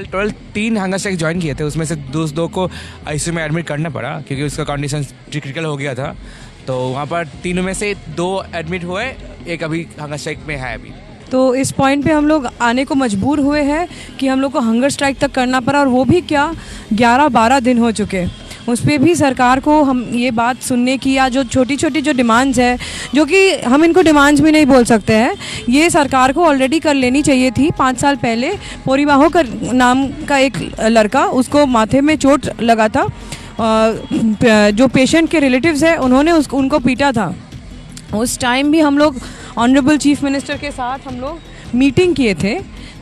Total 3 hunger strike join किए थे, उसमें से दो को आईसीयू में एडमिट करना पड़ा क्योंकि उसका कंडीशन क्रिटिकल हो गया था। तो वहाँ पर तीनों में से 2 एडमिट हुए, एक अभी हंगर स्ट्राइक में है अभी। तो इस पॉइंट पे हम लोग आने को मजबूर हुए हैं कि हम लोग को हंगर स्ट्राइक तक करना पड़ा, और वो भी क्या 11-12 दिन हो चुके। उस पर भी सरकार को हम ये बात सुनने की, या जो छोटी छोटी जो डिमांड्स है, जो कि हम इनको डिमांड्स भी नहीं बोल सकते हैं, ये सरकार को ऑलरेडी कर लेनी चाहिए थी। 5 साल पहले पोरीबाहो का नाम का एक लड़का, उसको माथे में चोट लगा था, जो पेशेंट के रिलेटिव्स हैं उन्होंने उनको पीटा था। उस टाइम भी हम लोग ऑनरेबल चीफ मिनिस्टर के साथ हम लोग मीटिंग किए थे,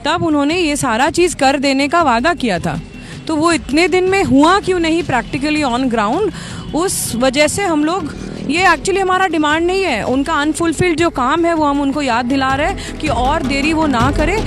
तब उन्होंने ये सारा चीज़ कर देने का वादा किया था। तो वो इतने दिन में हुआ क्यों नहीं प्रैक्टिकली ऑन ग्राउंड? उस वजह से हम लोग, ये एक्चुअली हमारा डिमांड नहीं है, उनका अनफुलफिल्ड जो काम है वो हम उनको याद दिला रहे हैं कि और देरी वो ना करे।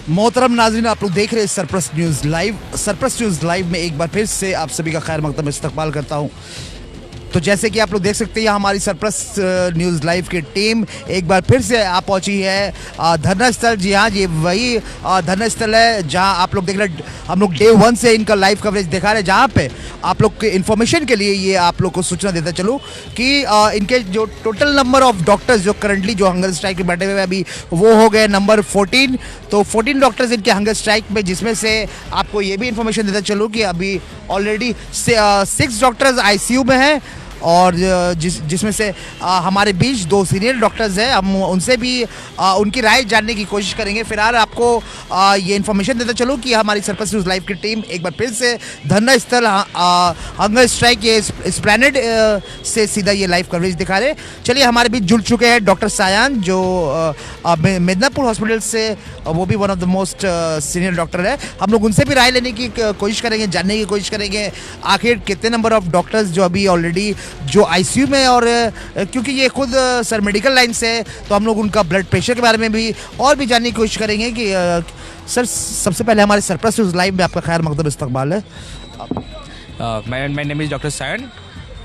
मोहतरम नाज़रीन, आप लोग देख रहे हैं surplus news live. Surplus news live में एक बार फिर से आप सभी का खैर मकदम इस्तकबाल करता हूं। तो जैसे कि आप लोग देख सकते हैं, हमारी सरप्लस न्यूज़ लाइव की टीम एक बार फिर से आप पहुंची है धरना स्थल। जी हाँ, ये वही धरना स्थल है जहां आप लोग देख रहे हैं। हम लोग डे 1 से इनका लाइव कवरेज दिखा रहे हैं, जहां पे आप लोग के इन्फॉर्मेशन के लिए ये आप लोग को सूचना देता चलूँ कि इनके जो टोटल नंबर ऑफ डॉक्टर्स जो करंटली जो हंगर स्ट्राइक में बैठे हुए हैं अभी, वो हो गए नंबर 14। तो 14 डॉक्टर्स इनके हंगर स्ट्राइक में, जिसमें से आपको ये भी इन्फॉर्मेशन देता चलूँ कि अभी ऑलरेडी 6 डॉक्टर्स आईसीयू में हैं, और जिसमें से हमारे बीच 2 सीनियर डॉक्टर्स हैं। हम उनसे भी उनकी राय जानने की कोशिश करेंगे। फिलहाल आपको ये इन्फॉर्मेशन देता चलूँ कि हमारी सरप्लस न्यूज़ लाइव की टीम एक बार फिर से धरना स्थल हंगर स्ट्राइक ये एस्प्लैनेड से सीधा ये लाइव कवरेज दिखा रहे। चलिए, हमारे बीच जुड़ चुके हैं डॉक्टर सायान, जो मिदनापुर हॉस्पिटल से, वो भी one of the most senior doctor है। हम लोग उनसे भी राय लेने की कोशिश करेंगे, जानने की कोशिश करेंगे आखिर कितने नंबर ऑफ डॉक्टर्स जो अभी ऑलरेडी जो आईसीयू में, और क्योंकि ये खुद सर मेडिकल लाइन से, तो हम लोग उनका ब्लड प्रेशर के बारे में भी और भी जानने की कोशिश करेंगे कि सर, सबसे पहले हमारे सरप्लस न्यूज़ लाइव में आपका खैर मकदम इस्तकबाल है। My name is doctor Sayan.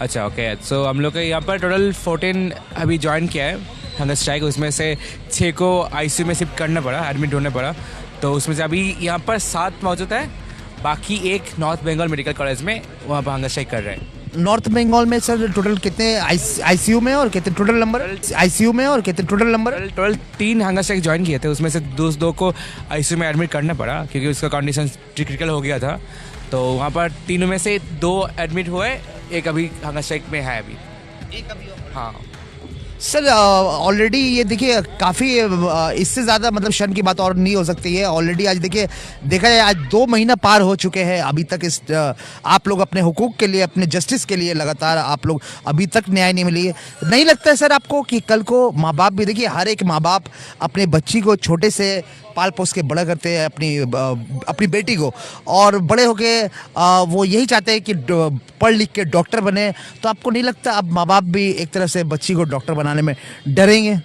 अच्छा, ओके। सो हम लोग के यहाँ पर टोटल 14 अभी ज्वाइन किया है हंगर स्ट्राइक, उसमें से 6 को आईसीयू में शिफ्ट करना पड़ा, एडमिट होना पड़ा। तो उसमें से अभी यहाँ पर 7 मौजूद है, बाकी एक नॉर्थ बंगाल मेडिकल कॉलेज में वहाँ पर हंगर स्ट्राइक कर रहे हैं। नॉर्थ बंगाल में सर टोटल कितने आईसीयू में, और कितने टोटल नंबर आईसीयू में, और कितने total number? Total 3 hunger strike join किए थे, उसमें से दो को आईसीयू में एडमिट करना पड़ा क्योंकि उसका कंडीशन क्रिटिकल हो गया था। तो वहाँ पर तीनों में से 2 एडमिट हुए, एक अभी हंगर स्ट्राइक में है अभी। एक अभी? हाँ सर, ऑलरेडी ये देखिए काफ़ी इससे ज़्यादा मतलब शर्म की बात और नहीं हो सकती है। ऑलरेडी आज देखिए, देखा जाए आज 2 महीना पार हो चुके हैं, अभी तक इस आप लोग अपने हुकूक के लिए, अपने जस्टिस के लिए लगातार आप लोग अभी तक न्याय नहीं मिली है। नहीं लगता है सर आपको कि कल को माँ बाप भी, देखिए हर एक माँ बाप अपने बच्ची को छोटे से पाल पोस के बड़ा करते हैं, अपनी बेटी को, और बड़े होके वो यही चाहते हैं कि पढ़ लिख के डॉक्टर बने। तो आपको नहीं लगता अब माँ बाप भी एक तरह से बच्ची को डॉक्टर बनाने में डरेंगे?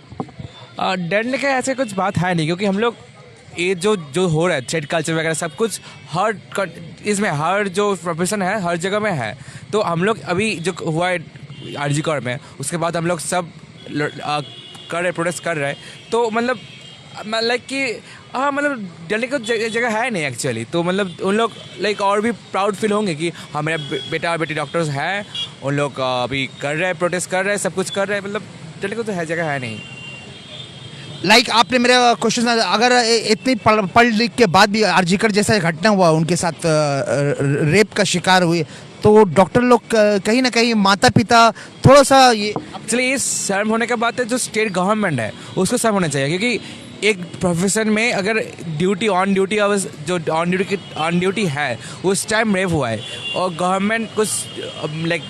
डरने का ऐसे कुछ बात है नहीं, क्योंकि हम लोग ये जो हो रहा है थ्रेड कल्चर वगैरह सब कुछ हर इसमें हर जो प्रोफेशन है हर जगह में है। तो हम लोग अभी जो हुआ है आरजी कॉर में, उसके बाद हम लोग सब कर रहे, प्रोटेस्ट कर रहे हैं। तो मतलब लाइक कि हाँ, मतलब डरने की जगह है नहीं एक्चुअली। तो मतलब उन लोग लाइक और भी प्राउड फील होंगे कि हाँ, मेरा बेटा और बेटी डॉक्टर्स हैं, उन लोग अभी कर रहे हैं, प्रोटेस्ट कर रहे हैं, सब कुछ कर रहे हैं। मतलब डरने को तो है जगह है नहीं। लाइक आपने मेरा क्वेश्चन, अगर इतनी पढ़ लिख के बाद भी आरजीकर जैसा घटना हुआ, उनके साथ रेप का शिकार हुए, तो डॉक्टर लोग कहीं ना कहीं, माता पिता थोड़ा सा ये एक्चुअली ये शर्म होने का बात है। जो स्टेट गवर्नमेंट है उसको शर्म होना चाहिए, क्योंकि एक प्रोफेशन में अगर ऑन ड्यूटी आवर्स जो ऑन ड्यूटी है उस टाइम रेप हुआ है, और गवर्नमेंट कुछ लाइक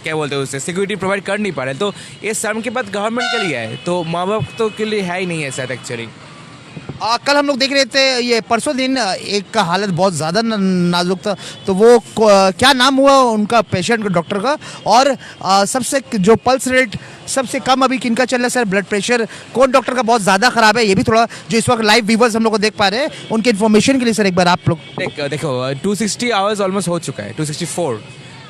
क्या बोलते हैं उससे सिक्योरिटी प्रोवाइड कर नहीं पा रहे, तो ये शर्म की बात गवर्नमेंट के लिए है, तो माँ बाप तो के लिए है ही नहीं है शायद एक्चुअली। कल हम लोग देख रहे थे, ये परसों दिन एक का हालत बहुत ज़्यादा नाजुक था। तो वो क्या नाम हुआ उनका पेशेंट का, डॉक्टर का, और सबसे जो पल्स रेट सबसे कम अभी किनका चल रहा है सर? ब्लड प्रेशर कौन डॉक्टर का बहुत ज़्यादा ख़राब है? ये भी थोड़ा जो इस वक्त लाइव व्यूवर्स हम लोग को देख पा रहे हैं, उनके इन्फॉर्मेशन के लिए सर एक बार आप लोग देखो 260 आवर्स ऑलमोस्ट हो चुका है, 264।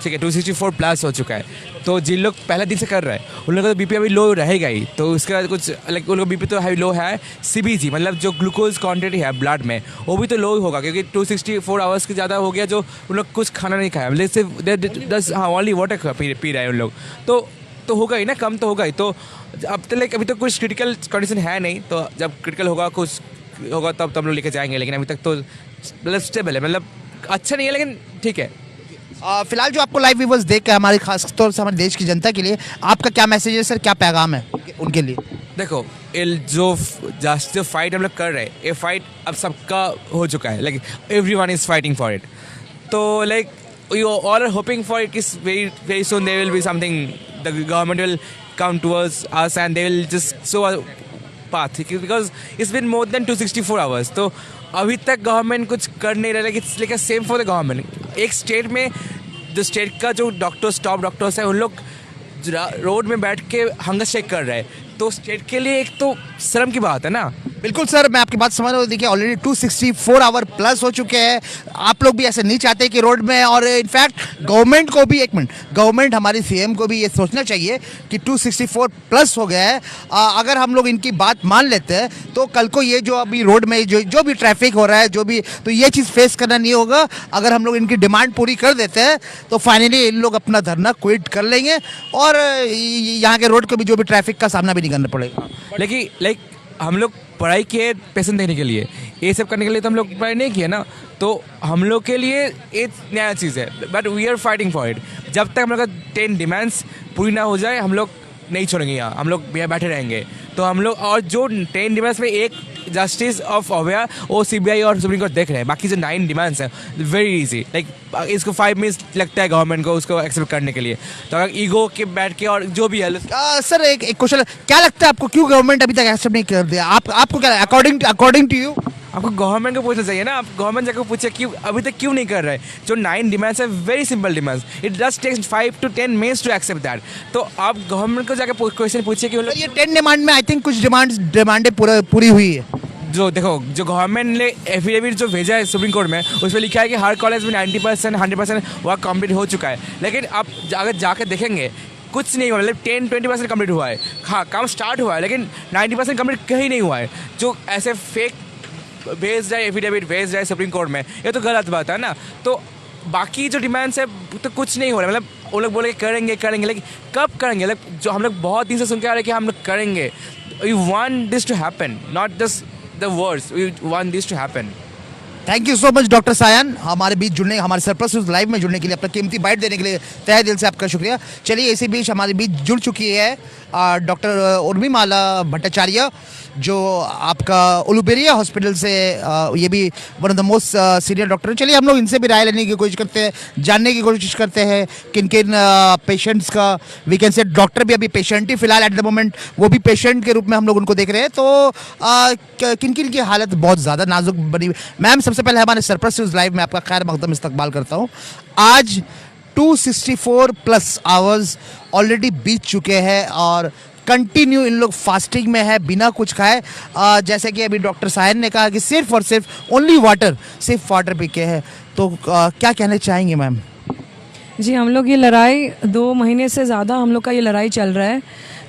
ठीक है 264 प्लस हो चुका है। तो जिन लोग पहले दिन से कर रहे हैं उन लोगों का तो बीपी अभी लो रहेगा ही। तो उसके बाद कुछ लाइक उन लोगों का बीपी तो हाई लो है, सीबीजी मतलब जो ग्लूकोज क्वांटिटी है ब्लड में वो भी तो लो ही होगा, क्योंकि 264 आवर्स के ज़्यादा हो गया जो उन लोग कुछ खाना नहीं खाया, मतलब सिर्फ हाँ ओनली वाटर पी रहे हैं उन लोग। तो होगा ही ना, कम तो होगा ही। तो अब तो लाइक अभी तो कुछ क्रिटिकल कंडीशन है नहीं, तो जब क्रिटिकल होगा कुछ होगा तब हम लोग लेके जाएंगे, लेकिन अभी तक तो मतलब स्टेबल है, मतलब अच्छा नहीं है लेकिन ठीक है। फिलहाल जो आपको लाइव व्यूवर्स देख के हमारे खास तौर से हमारे देश की जनता के लिए आपका क्या मैसेज है सर, क्या पैगाम है उनके लिए? देखो जो फाइट हम लोग कर रहे हैं ये फाइट अब सबका हो चुका है, like everyone is fighting for it. तो like you all are hoping for it is very soon there will be something, the government will come towards us and they will just show a path, because it's been more than 264 hours. तो अभी तक government कुछ कर नहीं रहा, लेकिन like same for the government. एक state में जो स्टेट का जो डॉक्टर्स टॉप डॉक्टर्स हैं उन लोग रोड में बैठ के हंगर स्ट्राइक कर रहे हैं, तो स्टेट के लिए एक तो शर्म की बात है ना। बिल्कुल सर, मैं आपकी बात समझ रहा हूँ। देखिए ऑलरेडी 264 आवर प्लस हो चुके हैं। आप लोग भी ऐसे नहीं चाहते कि रोड में, और इनफैक्ट गवर्नमेंट को भी, एक मिनट, गवर्नमेंट हमारी सीएम को भी ये सोचना चाहिए कि 264 प्लस हो गया है। अगर हम लोग इनकी बात मान लेते हैं तो कल को ये जो अभी रोड में जो भी ट्रैफिक हो रहा है, जो भी, तो ये चीज़ फेस करना नहीं होगा। अगर हम लोग इनकी डिमांड पूरी कर देते हैं तो फाइनली इन लोग अपना धरना क्विट कर लेंगे और यहाँ के रोड को भी जो भी ट्रैफिक का सामना भी नहीं करना पड़ेगा। लेकिन लाइक हम लोग पढ़ाई किए पैसे देने के लिए, ये सब करने के लिए तो हम लोग पढ़ाई नहीं किए ना, तो हम लोग के लिए एक नया चीज़ है, but we are fighting for it. जब तक हम लोग का 10 डिमांड्स पूरी ना हो जाए हम लोग नहीं छोड़ेंगे, यहाँ हम लोग यहाँ बैठे रहेंगे। तो हम लोग, और जो 10 डिमांड्स में एक जस्टिस ऑफ अवेयर वो सीबीआई और सुप्रीम कोर्ट देख रहे हैं, बाकी जो 9 डिमांड्स हैं वेरी इजी, लाइक इसको 5 मिनट्स लगता है गवर्नमेंट को उसको एक्सेप्ट करने के लिए। तो अगर ईगो के बैठ के और जो भी है सर एक क्वेश्चन, क्या लगता है आपको क्यों गवर्नमेंट अभी तक एक्सेप्ट नहीं कर दिया? आपको क्या अकॉर्डिंग टू यू? आपको गवर्नमेंट को पूछना चाहिए ना, आप गवर्नमेंट जाकर पूछे क्यों अभी तक क्यों नहीं कर रहे। जो 9 डिमांड्स है very simple demands, it just takes 5 to 10 minutes to accept that. तो आप गवर्नमेंट को जाकर क्वेश्चन पूछिए कि ये 10 डिमांड में आई थिंक कुछ डिमांडें पूरी हुई है। जो देखो, जो गवर्नमेंट ने एफिडेविट जो भेजा है सुप्रीम कोर्ट में, उसमें लिखा है कि हर कॉलेज में 90% 100% वर्क कंप्लीट हो चुका है, लेकिन आप अगर जाकर देखेंगे कुछ नहीं हुआ, मतलब 10-20% कंप्लीट हुआ है। हाँ, काम स्टार्ट हुआ है लेकिन 90% कंप्लीट कहीं नहीं हुआ है। जो ऐसे फेक भेज जाए एफिडेविट भेज जाए सुप्रीम कोर्ट में, ये तो गलत बात है ना। तो बाकी जो डिमांड्स है तो कुछ नहीं हो रहा, मतलब वो लोग बोले करेंगे, लेकिन कब करेंगे? मतलब जो हम लोग बहुत दिन से सुन के आ रहे हैं कि हम लोग करेंगे। We want this to happen, not just the words, we want this to happen. Thank you so much doctor Sayan, हमारे बीच जुड़ने, हमारे सरप्लस न्यूज़ लाइव में जुड़ने के लिए, अपना कीमती बाइट देने के लिए तहे दिल से आपका शुक्रिया। चलिए, इसी बीच हमारे बीच जुड़ चुकी है डॉक्टर उर्मिमाला भट्टाचार्य, जो आपका उलूबेरिया हॉस्पिटल से ये भी one of the most senior doctor हैं। चलिए हम लोग इनसे भी राय लेने की कोशिश करते हैं, जानने की कोशिश करते हैं किन किन पेशेंट्स का, वी कैन से डॉक्टर भी अभी पेशेंट ही फिलहाल एट द मोमेंट, वो भी पेशेंट के रूप में हम लोग उनको देख रहे हैं। तो किन किन की हालत बहुत ज़्यादा नाजुक बनी हुई। मैम, सबसे पहले हमारे सरप्लस न्यूज़ लाइव में आपका खैर मकदम इस्तकबाल करता हूँ। आज 264 प्लस आवर्स ऑलरेडी बीत चुके हैं और कंटिन्यू इन लोग फास्टिंग में है, बिना कुछ खाए। जैसे कि अभी डॉक्टर सायन ने कहा कि सिर्फ और सिर्फ ओनली वाटर, सिर्फ वाटर पी के है। तो क्या कहना चाहेंगे मैम? जी, हम लोग ये लड़ाई 2 महीने से ज़्यादा हम लोग का ये लड़ाई चल रहा है।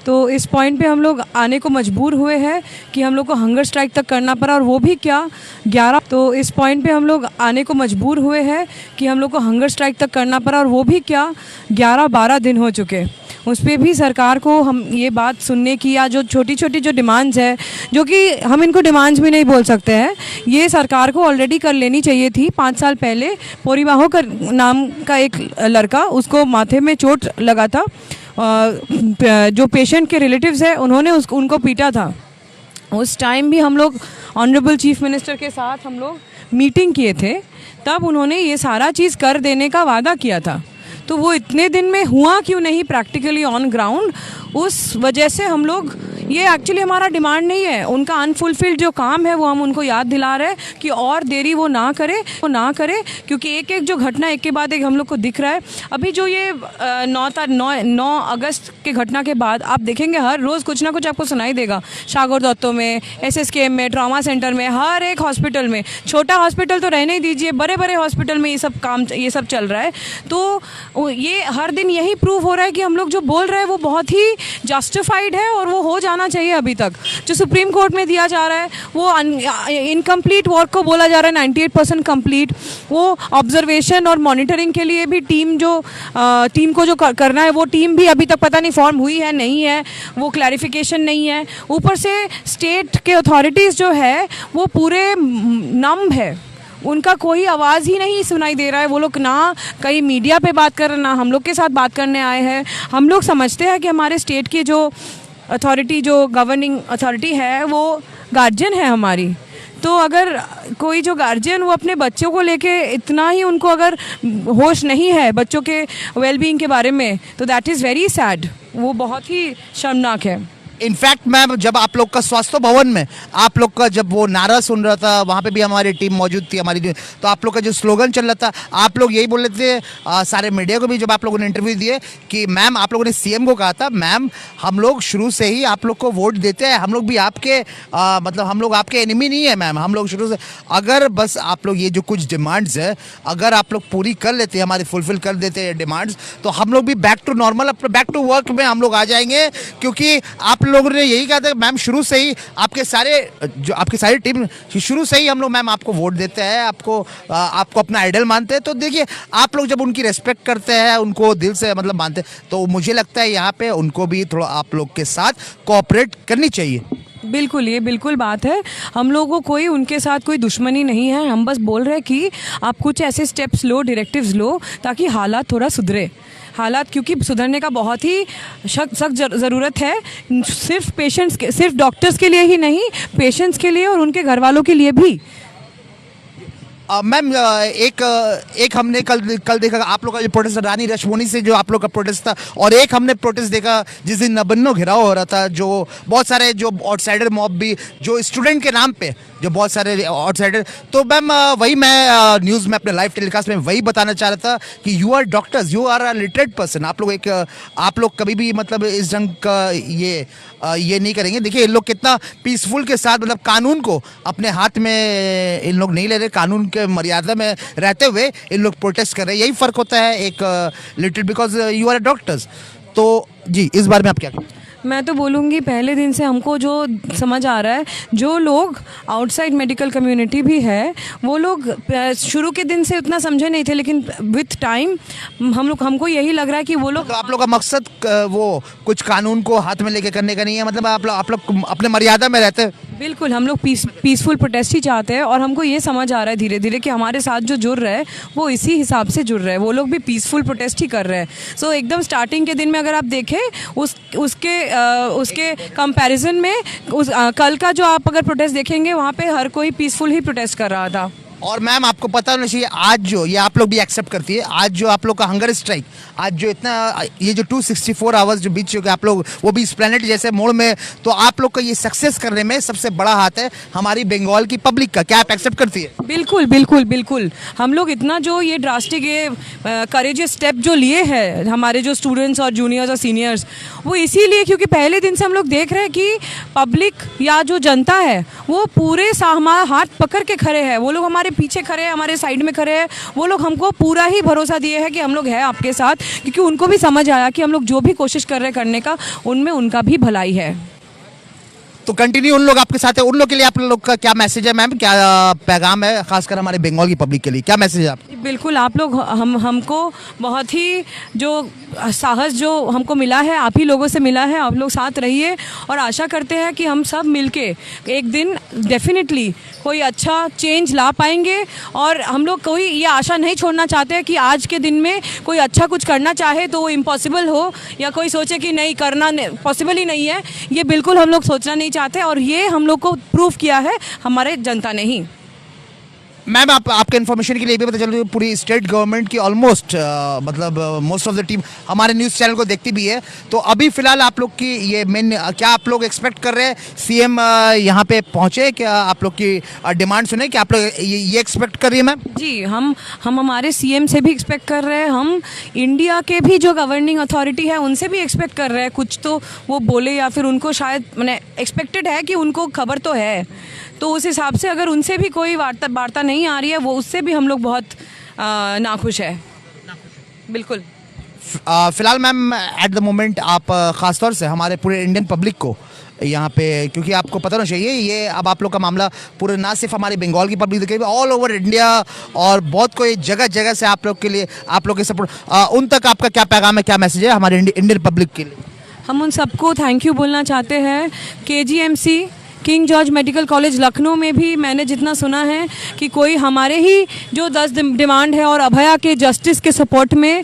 तो इस पॉइंट पे हम लोग आने को मजबूर हुए हैं कि हम लोग को हंगर स्ट्राइक तक करना पड़ा, और वो भी क्या 11। तो इस पॉइंट पे हम लोग आने को मजबूर हुए हैं कि हम लोग को हंगर स्ट्राइक तक करना पड़ा, और वो भी क्या 11-12 दिन हो चुके। उस पर भी सरकार को हम ये बात सुनने की, या जो छोटी छोटी जो डिमांड्स है, जो कि हम इनको डिमांड्स भी नहीं बोल सकते हैं, ये सरकार को ऑलरेडी कर लेनी चाहिए थी। 5 साल पहले पोरीबाहो का नाम का एक लड़का, उसको माथे में चोट लगा था, जो पेशेंट के रिलेटिव्स है उन्होंने उनको पीटा था। उस टाइम भी हम लोग ऑनरेबल चीफ मिनिस्टर के साथ हम लोग मीटिंग किए थे, तब उन्होंने ये सारा चीज़ कर देने का वादा किया था। तो वो इतने दिन में हुआ क्यों नहीं प्रैक्टिकली ऑन ग्राउंड? उस वजह से हम लोग ये एक्चुअली हमारा डिमांड नहीं है, उनका अनफुलफिल्ड जो काम है वो हम उनको याद दिला रहे हैं कि और देरी वो ना करे, क्योंकि एक एक जो घटना एक के बाद एक हम लोग को दिख रहा है। अभी जो ये 9 अगस्त के घटना के बाद आप देखेंगे हर रोज़ कुछ ना कुछ आपको सुनाई देगा। सागर दत्तों में, SSKM में, ट्रॉमा सेंटर में, हर एक हॉस्पिटल में, छोटा हॉस्पिटल तो रहने ही दीजिए, बड़े बड़े हॉस्पिटल में ये सब चल रहा है। तो ये हर दिन यही प्रूव हो रहा है कि हम लोग जो बोल रहे हैं वो बहुत ही जस्टिफाइड है और वो हो जाना चाहिए। अभी तक जो सुप्रीम कोर्ट में दिया जा रहा है वो इनकम्प्लीट वर्क को बोला जा रहा है 98% कंप्लीट। वो ऑब्जर्वेशन और मॉनिटरिंग के लिए भी टीम को जो करना है वो टीम भी अभी तक पता नहीं फॉर्म हुई है नहीं है, वो क्लैरिफिकेशन नहीं है। ऊपर से स्टेट के अथॉरिटीज़ जो है वो पूरे नम है, उनका कोई आवाज़ ही नहीं सुनाई दे रहा है। वो लोग ना कहीं मीडिया पे बात कर रहे, ना हम लोग के साथ बात करने आए हैं। हम लोग समझते हैं कि हमारे स्टेट की जो अथॉरिटी, जो गवर्निंग अथॉरिटी है वो गार्जियन है हमारी। तो अगर कोई जो गार्जियन वो अपने बच्चों को लेके इतना ही उनको अगर होश नहीं है बच्चों के वेलबींग के बारे में, तो दैट इज़ वेरी सैड, वो बहुत ही शर्मनाक है। इनफैक्ट मैम, जब आप लोग का स्वास्थ्य भवन में आप लोग का जब वो नारा सुन रहा था, वहाँ पे भी हमारी टीम मौजूद थी हमारी, तो आप लोग का जो स्लोगन चल रहा था, आप लोग यही बोल रहे थे सारे मीडिया को भी, जब आप लोगों ने इंटरव्यू दिए कि मैम आप लोगों ने CM को कहा था, मैम हम लोग शुरू से ही आप लोग को वोट देते हैं, हम लोग भी आपके मतलब हम लोग आपके एनिमी नहीं है मैम, हम लोग शुरू से, अगर बस आप लोग ये जो कुछ डिमांड्स है अगर आप लोग पूरी कर लेते, हमारी फुलफिल कर देते हैं डिमांड्स, तो हम लोग भी बैक टू नॉर्मल, अपने बैक टू वर्क में हम लोग आ जाएंगे। क्योंकि आप लोगों ने यही कहा था मैम, शुरू से ही आपकी सारी टीम शुरू से ही हम लोग मैम आपको वोट देते हैं, आपको अपना आइडल मानते हैं। तो देखिए, आप लोग जब उनकी रेस्पेक्ट करते हैं, उनको दिल से मतलब मानते हैं, तो मुझे लगता है यहाँ पे उनको भी थोड़ा आप लोग के साथ कोऑपरेट करनी चाहिए। बिल्कुल, ये बिल्कुल बात है। हम लोगों को कोई उनके साथ कोई दुश्मनी नहीं है। हम बस बोल रहे हैं कि आप कुछ ऐसे स्टेप्स लो, डायरेक्टिव्स लो, ताकि हालात थोड़ा सुधरे। हालात क्योंकि सुधरने का बहुत ही सख्त ज़रूरत है, सिर्फ डॉक्टर्स के लिए ही नहीं, पेशेंट्स के लिए और उनके घर वालों के लिए भी। मैम, एक हमने कल देखा आप लोग का जो प्रोटेस्ट रानी रश्मोनी से जो आप लोग का प्रोटेस्ट था, और एक हमने प्रोटेस्ट देखा जिस दिन नबन्नो घेराव हो रहा था, जो बहुत सारे जो आउटसाइडर मॉब भी, जो स्टूडेंट के नाम पे जो बहुत सारे आउटसाइडर। तो मैम वही मैं न्यूज़ में अपने लाइव टेलीकास्ट में वही बताना चाह रहा था कि you are doctors, you are a literate person, आप लोग कभी भी मतलब इस ढंग का ये नहीं करेंगे। देखिए इन लोग कितना पीसफुल के साथ, मतलब कानून को अपने हाथ में इन लोग नहीं ले रहे, कानून के मर्यादा में रहते हुए इन लोग प्रोटेस्ट कर रहे हैं। यही फ़र्क होता है एक little, because you are a doctors. तो जी, इस बारे में आप क्या कहें? मैं तो बोलूँगी पहले दिन से हमको जो समझ आ रहा है, जो लोग आउटसाइड मेडिकल कम्युनिटी भी है वो लोग शुरू के दिन से उतना समझे नहीं थे, लेकिन विथ टाइम हमको यही लग रहा है कि वो लोग, तो आप लोग का मकसद वो कुछ कानून को हाथ में लेके करने का नहीं है, मतलब आप लोग अपने मर्यादा में रहते हैं। बिल्कुल, हम लोग पीसफुल प्रोटेस्ट ही चाहते हैं, और हमको ये समझ आ रहा है धीरे धीरे कि हमारे साथ जो जुड़ रहे हैं वो इसी हिसाब से जुड़ रहे हैं, वो लोग भी पीसफुल प्रोटेस्ट ही कर रहे हैं। सो एकदम स्टार्टिंग के दिन में अगर आप देखें उसके कंपैरिजन में कल का जो आप अगर प्रोटेस्ट देखेंगे वहाँ पे हर कोई पीसफुल ही प्रोटेस्ट कर रहा था। और मैम आपको पता होना चाहिए, आज जो ये आप लोग भी एक्सेप्ट करती है, आज जो आप लोग का हंगर स्ट्राइक, आज जो इतना ये जो 264 आवर्स जो बीत चुके आप लोग, वो भी स्प्लैनेड जैसे मोड़ में, तो आप लोग का ये सक्सेस करने में सबसे बड़ा हाथ है हमारी बंगाल की पब्लिक का। क्या आप एक्सेप्ट करती है? बिल्कुल बिल्कुल बिल्कुल। हम लोग इतना जो ये ड्रास्टिक ये करेजियस स्टेप जो लिए हैं हमारे जो स्टूडेंट्स और जूनियर्स और सीनियर्स, वो इसीलिए क्योंकि पहले दिन से हम लोग देख रहे हैं कि पब्लिक या जो जनता है वो पूरे हमारा हाथ पकड़ के खड़े हैं, वो लोग हमारे पीछे खड़े हैं, हमारे साइड में खड़े हैं, वो लोग हमको पूरा ही भरोसा दिए हैं कि हम लोग हैं आपके साथ, क्योंकि उनको भी समझ आया कि हम लोग जो भी कोशिश कर रहे हैं करने का, उनमें उनका भी भलाई है। तो कंटिन्यू उन लोग आपके साथ है, उन लोग के लिए आप लोग का क्या मैसेज है मैम, क्या पैगाम है खासकर हमारे बंगाल की पब्लिक के लिए, क्या मैसेज है आप? बिल्कुल, आप लोग हमको बहुत ही जो साहस जो हमको मिला है आप ही लोगों से मिला है, आप लोग साथ रहिए, और आशा करते हैं कि हम सब मिलके एक दिन डेफिनेटली कोई अच्छा चेंज ला पाएंगे। और हम लोग कोई ये आशा नहीं छोड़ना चाहते हैं कि आज के दिन में कोई अच्छा कुछ करना चाहे तो वो इम्पॉसिबल हो, या कोई सोचे कि नहीं करना पॉसिबल ही नहीं है, ये बिल्कुल हम लोग सोचना नहीं चाहते, और ये हम लोग को प्रूव किया है हमारे जनता ने ही। मैम आपके इन्फॉर्मेशन के लिए भी पता चल रही है पूरी स्टेट गवर्नमेंट की ऑलमोस्ट मतलब मोस्ट ऑफ द टीम हमारे न्यूज़ चैनल को देखती भी है। तो अभी फिलहाल आप लोग की ये मेन क्या आप लोग एक्सपेक्ट कर रहे हैं सीएम यहाँ पे पहुँचे, क्या आप लोग की डिमांड सुने, क्या आप लोग ये एक्सपेक्ट कर रही है मैम? जी, हम हमारे सीएम से भी एक्सपेक्ट कर रहे हैं, हम इंडिया के भी जो गवर्निंग अथॉरिटी है उनसे भी एक्सपेक्ट कर रहे हैं कुछ तो वो बोले, या फिर उनको शायद मैंने एक्सपेक्टेड है कि उनको खबर तो है, तो उस हिसाब से अगर उनसे भी कोई वार्ता नहीं आ रही है वो उससे भी हम लोग बहुत नाखुश है। बिल्कुल। फिलहाल मैम एट द मोमेंट आप ख़ासतौर से हमारे पूरे इंडियन पब्लिक को यहाँ पे, क्योंकि आपको पता होना चाहिए ये अब आप लोग का मामला पूरे ना सिर्फ हमारे बंगाल की पब्लिक देखेगी, ऑल ओवर इंडिया और बहुत कोई जगह जगह से आप लोग के लिए आप लोग के सपोर्ट उन तक आपका क्या पैगाम है, क्या मैसेज है हमारे इंडियन पब्लिक के लिए? हम उन सबको थैंक यू बोलना चाहते हैं। KGMC king George medical college Lucknow में भी मैंने जितना सुना है कि कोई हमारे ही जो 10 डिमांड है और अभया के जस्टिस के सपोर्ट में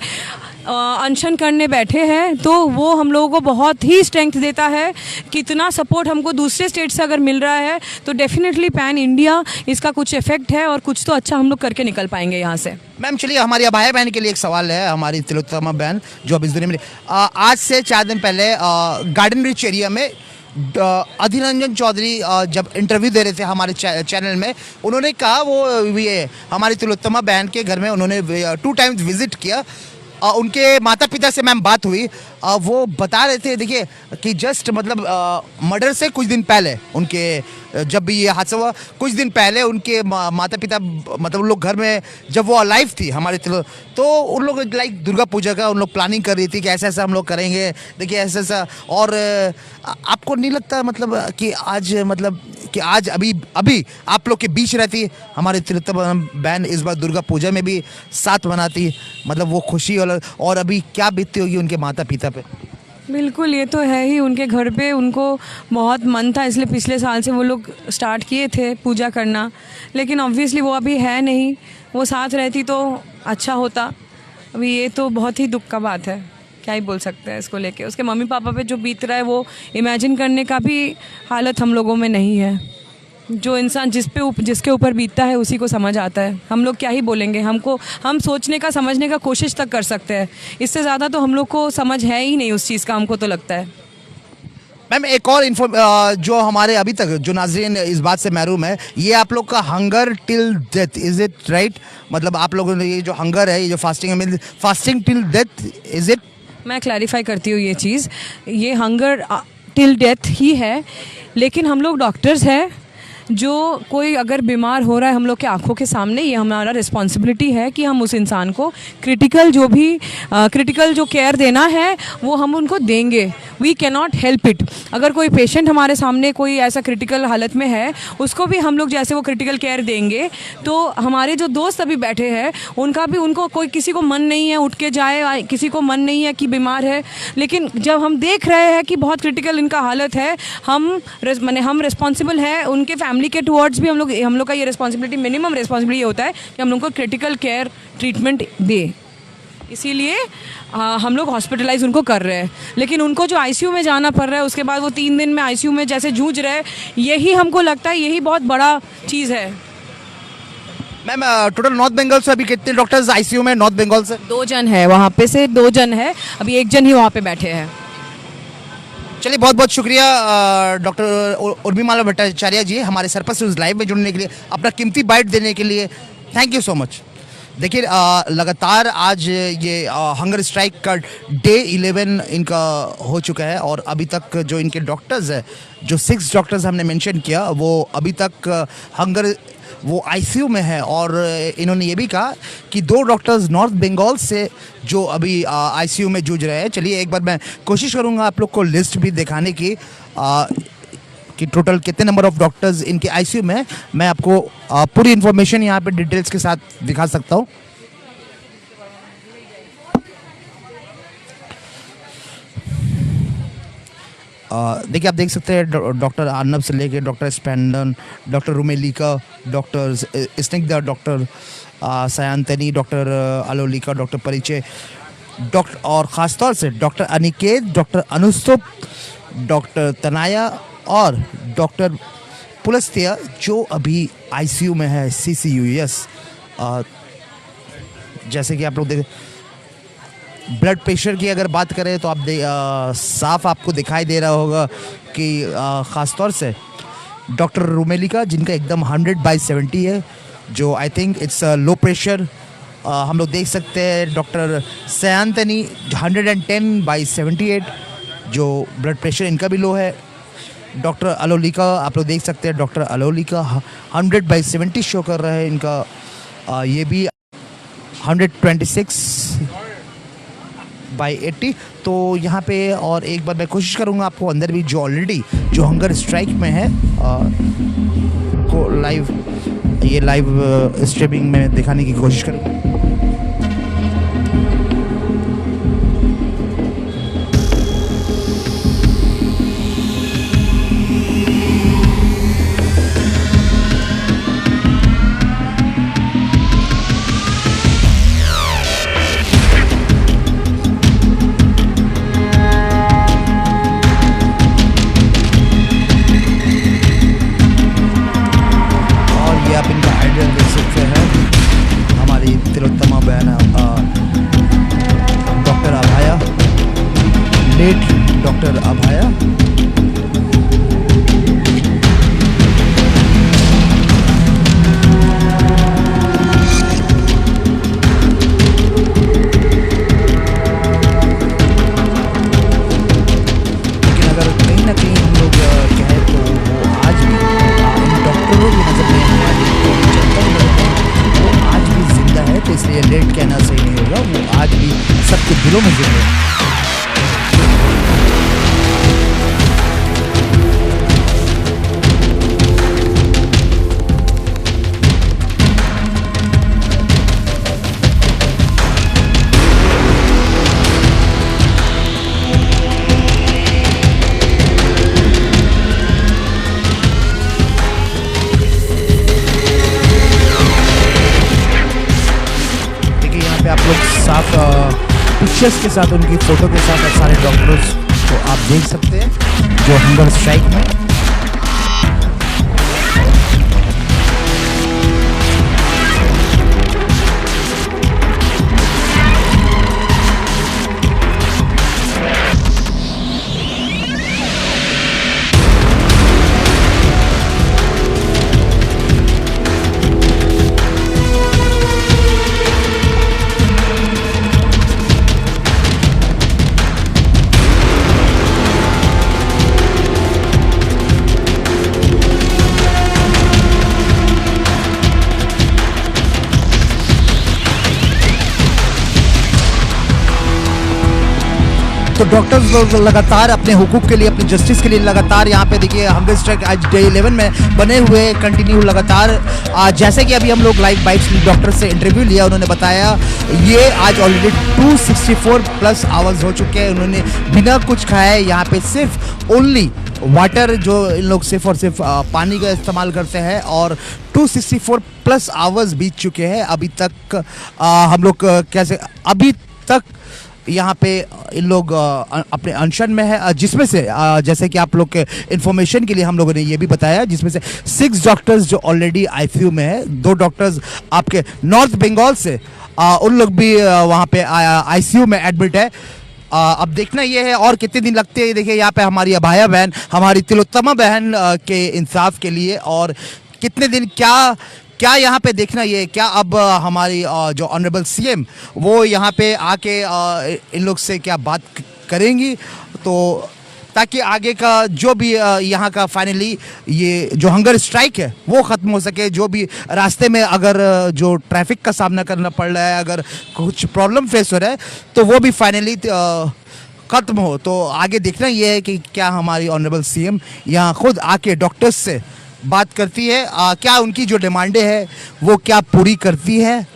अनशन करने बैठे हैं, तो वो हम लोगों को बहुत ही स्ट्रेंथ देता है। कितना सपोर्ट हमको दूसरे स्टेट से अगर मिल रहा है तो डेफिनेटली पैन इंडिया इसका कुछ इफेक्ट है और कुछ तो अच्छा हम लोग करके निकल पाएंगे यहाँ से। मैम चलिए हमारी अभाया बहन के लिए एक सवाल है, हमारी तिलोत्तमा बहन जो अब इस दुनिया में आज से 4 दिन पहले गार्डन रिच एरिया में अधीर रंजन चौधरी जब इंटरव्यू दे रहे थे हमारे चैनल में, उन्होंने कहा वो ये हमारी तिलोत्तमा बहन के घर में उन्होंने 2 टाइम्स विजिट किया। उनके माता पिता से मैम बात हुई, वो बता रहे थे देखिए कि जस्ट मतलब मर्डर से कुछ दिन पहले उनके जब भी ये हादसा हुआ कुछ दिन पहले उनके माता पिता मतलब उन लोग घर में जब वो अलाइव थी हमारे तो उन लोग लाइक दुर्गा पूजा का उन लोग प्लानिंग कर रही थी कि ऐसा ऐसा हम लोग करेंगे, देखिए ऐसा ऐसा। और आपको नहीं लगता मतलब कि आज अभी आप लोग के बीच रहती हमारी तिलोत्तमा बहन इस बार दुर्गा पूजा में भी साथ मनाती, मतलब वो खुशी और अभी क्या बीतती होगी उनके माता पिता पे? बिल्कुल, ये तो है ही। उनके घर पे उनको बहुत मन था, इसलिए पिछले साल से वो लोग स्टार्ट किए थे पूजा करना, लेकिन ऑब्वियसली वो अभी है नहीं। वो साथ रहती तो अच्छा होता। अभी ये तो बहुत ही दुख का बात है, क्या ही बोल सकते हैं इसको लेके। उसके मम्मी पापा पे जो बीत रहा है वो इमेजिन करने का भी हालत हम लोगों में नहीं है। जो इंसान जिसके ऊपर बीतता है उसी को समझ आता है। हम लोग क्या ही बोलेंगे, हम सोचने का समझने का कोशिश तक कर सकते हैं, इससे ज़्यादा तो हम लोग को समझ है ही नहीं उस चीज़ का, हमको तो लगता है। मैम एक और जो हमारे अभी तक जो नाज़रीन इस बात से महरूम है, ये आप लोग का hunger till death, is it right? मतलब आप लोगों ने ये जो हंगर है, ये जो फास्टिंग है, fasting till death, is it? मैं क्लैरिफाई करती हूँ ये चीज़, ये हंगर टिल डेथ ही है, लेकिन हम लोग डॉक्टर्स हैं। जो कोई अगर बीमार हो रहा है हम लोग के आंखों के सामने, ये हमारा रिस्पॉन्सिबिलिटी है कि हम उस इंसान को क्रिटिकल जो केयर देना है वो हम उनको देंगे। We can not help it. अगर कोई पेशेंट हमारे सामने कोई ऐसा क्रिटिकल हालत में है, उसको भी हम लोग जैसे वो क्रिटिकल केयर देंगे, तो हमारे जो दोस्त अभी बैठे हैं उनको कोई किसी को मन नहीं है उठ के जाए, किसी को मन नहीं है कि बीमार है, लेकिन जब हम देख रहे हैं कि बहुत क्रिटिकल इनका हालत है, हम रिस्पॉन्सिबल है उनके फैमिली के टुवर्ड्स भी। हम लोग का ये रिस्पॉन्सिबिलिटी, मिनिमम रिस्पॉन्सिबिलिटी ये होता है कि हम लोग को क्रिटिकल केयर ट्रीटमेंट दे, इसीलिए हम लोग हॉस्पिटलाइज उनको कर रहे हैं। लेकिन उनको जो आईसीयू में जाना पड़ रहा है, उसके बाद वो 3 दिन में आईसीयू में जैसे जूझ रहे हैं, यही हमको लगता है यही बहुत बड़ा चीज़ है। मैम टोटल नॉर्थ बंगाल से अभी कितने डॉक्टर्स आईसीयू में? नॉर्थ बंगाल से 2 जन है, वहाँ पे से 2 जन है, अभी 1 जन ही वहाँ पे बैठे हैं। चलिए बहुत बहुत शुक्रिया डॉक्टर उर्मिमाला भट्टाचार्य जी हमारे सरपस न्यूज़ लाइव में जुड़ने के लिए, अपना कीमती बाइट देने के लिए थैंक यू सो मच। देखिए लगातार आज ये हंगर स्ट्राइक का डे 11 इनका हो चुका है और अभी तक जो इनके डॉक्टर्स हैं, जो 6 डॉक्टर्स हमने मेंशन किया, वो अभी तक हंगर वो आईसीयू में है। और इन्होंने ये भी कहा कि 2 डॉक्टर्स नॉर्थ बंगाल से जो अभी आईसीयू में जूझ रहे हैं। चलिए एक बार मैं कोशिश करूँगा आप लोग को लिस्ट भी दिखाने की कि टोटल कितने नंबर ऑफ डॉक्टर्स इनके आईसीयू में है। मैं आपको पूरी इन्फॉर्मेशन यहाँ पे डिटेल्स के साथ दिखा सकता हूँ। देखिए आप देख सकते हैं डॉक्टर अर्नब से लेके doctor Spandan, doctor Rumelika, doctor Snigdha, doctor Sayantani, doctor Alolika, doctor Parichay, doctor और ख़ासतौर से doctor Aniket, doctor Anustup, doctor Tanaya और डॉक्टर पुलस्त्य जो अभी आईसीयू में है, CCUS, जैसे कि आप लोग देख, ब्लड प्रेशर की अगर बात करें तो आप साफ आपको दिखाई दे रहा होगा कि ख़ास तौर से डॉक्टर रोमेली का, जिनका एकदम 100/70 है, जो I think it's low pressure. हम लोग देख सकते हैं डॉक्टर सयांतनी 110/78, जो ब्लड प्रेशर इनका भी लो है। डॉक्टर अलोलिका आप लोग देख सकते हैं, डॉक्टर अलोलिका 100/70 शो कर रहे हैं इनका, ये भी 126/80। तो यहाँ पे और एक बार मैं कोशिश करूँगा आपको अंदर भी जो ऑलरेडी जो हंगर स्ट्राइक में है को लाइव स्ट्रीमिंग में दिखाने की कोशिश करूँगा। Doctor Abhaya, late doctor Abhaya. लेकिन अगर कहीं ना कहीं हम लोग कहें तो वो आज भी इन डॉक्टरों की नज़र में हमारी जनता की नज़र में वो आज भी जिंदा है, तो इसलिए लेट कहना सही नहीं होगा, वो आज भी सबके दिलों में जिंदा है। आप लोग साफ पिक्चर्स के साथ, उनकी फ़ोटो के साथ सारे डॉक्टर्स को आप देख सकते हैं जो हंगर स्ट्राइक में। तो डॉक्टर्स लोग लगातार अपने हुकूक के लिए, अपने जस्टिस के लिए लगातार यहाँ पे देखिए हंगर स्ट्राइक आज डे 11 में बने हुए कंटिन्यू लगातार। जैसे कि अभी हम लोग लाइव बाइट्स डॉक्टर से इंटरव्यू लिया, उन्होंने बताया ये आज ऑलरेडी 264+ आवर्स हो चुके हैं, उन्होंने बिना कुछ खाए यहाँ पे सिर्फ ओनली वाटर, जो इन लोग सिर्फ और सिर्फ पानी का इस्तेमाल करते हैं, और 264+ आवर्स बीत चुके हैं अभी तक। हम लोग कैसे अभी तक यहाँ पे इन लोग अपने अनशन में है, जिसमें से जैसे कि आप लोग के इन्फॉर्मेशन के लिए हम लोगों ने ये भी बताया, जिसमें से 6 डॉक्टर्स जो ऑलरेडी आईसीयू में है, 2 डॉक्टर्स आपके नॉर्थ बंगाल से, उन लोग भी वहाँ पे आईसीयू में एडमिट है। अब देखना ये है और कितने दिन लगते हैं। देखिए यहाँ पे हमारी अभाया बहन, हमारी तिलोत्तमा बहन के इंसाफ के लिए, और कितने दिन क्या यहाँ पे देखना ये, क्या अब हमारी जो ऑनरेबल सीएम वो यहाँ पे आके इन लोग से क्या बात करेंगी, तो ताकि आगे का जो भी यहाँ का फाइनली ये जो हंगर स्ट्राइक है वो ख़त्म हो सके। जो भी रास्ते में अगर जो ट्रैफिक का सामना करना पड़ रहा है, अगर कुछ प्रॉब्लम फेस हो रहा है, तो वो भी फाइनली ख़त्म हो। तो आगे देखना ये है कि क्या हमारी ऑनरेबल सीएम यहाँ खुद आके डॉक्टर्स से बात करती है, क्या उनकी जो डिमांडें हैं वो क्या पूरी करती है।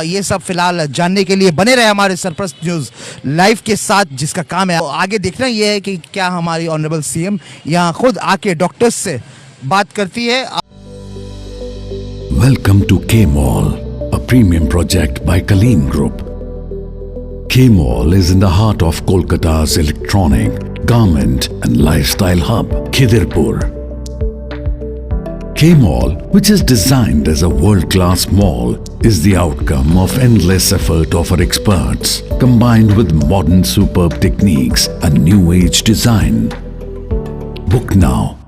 ये सब फिलहाल जानने के लिए बने रहे हमारे सरप्रस्त न्यूज़ लाइव के साथ, जिसका काम है आगे देखना ये है कि क्या हमारी ऑनरेबल सीएम यहाँ खुद आके डॉक्टर्स से बात करती है। Welcome to K Mall, a premium project by Kaleen group. K Mall is in the heart of Kolkata's electronic, garment and lifestyle hub, Khidirpur. K-Mall, which is designed as a world-class mall, is the outcome of endless effort of our experts, combined with modern superb techniques and new age design. Book now